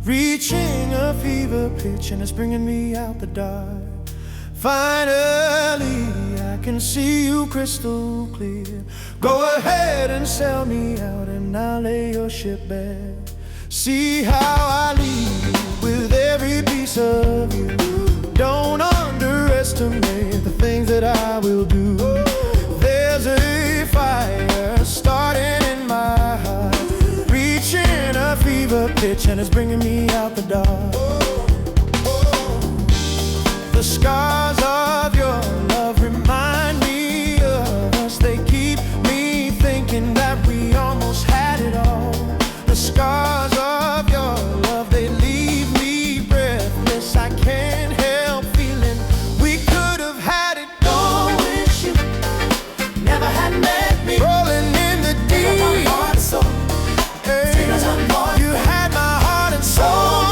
reaching a fever pitch, and it's bringing me out the dark. Finally, I can see you crystal clear. Go ahead and sell me out, and I'll lay your ship bare. See how I leave with every piece of you. Don't underestimate the things that I will do. There's a fire starting in my heart, reaching a fever pitch, and it's bringing me out the dark. The scars of your love remind me of us. They keep me thinking that we almost had it all. The scars of your love, they leave me breathless. I can't help feeling we could have had it all. Wish you never had met me. Rolling in the deep, my heart and soul. Hey, you had my heart and soul.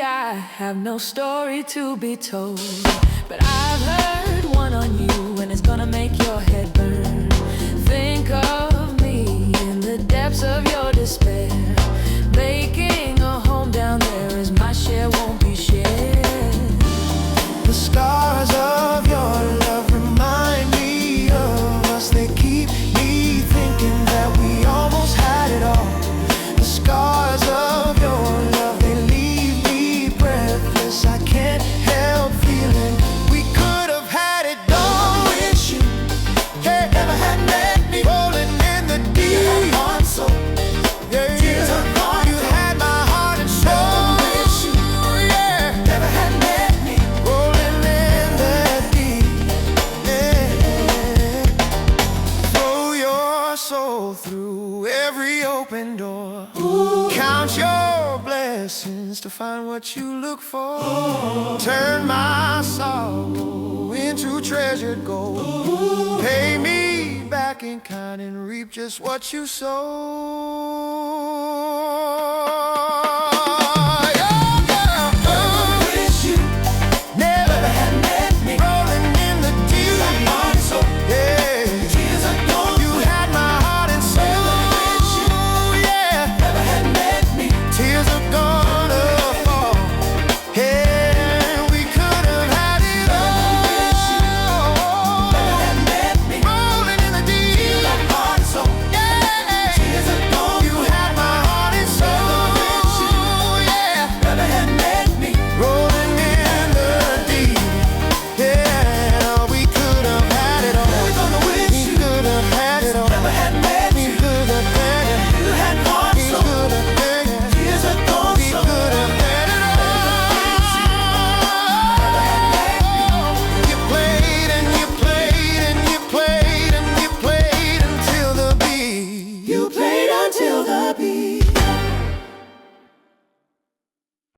I have no story to be told, but I've heard one on you, and it's gonna make your head burn. Think of me in the depths of your despair. Making a home down there as my share won't be shared. The scars of your love remind me of us. They keep me thinking that we almost had it all. The scars of your love, they leave me breathless. I can't help feeling we could have had it all. Wish you never had met me. Rolling in the deep, heart and soul. Tears are gone. You had my heart and soul. Wish you never had met me. Rolling in the deep, throw your soul through every open door. Count your blessings to find what you look for. Turn my sorrow into treasured gold. Pay me back in kind and reap just what you sow.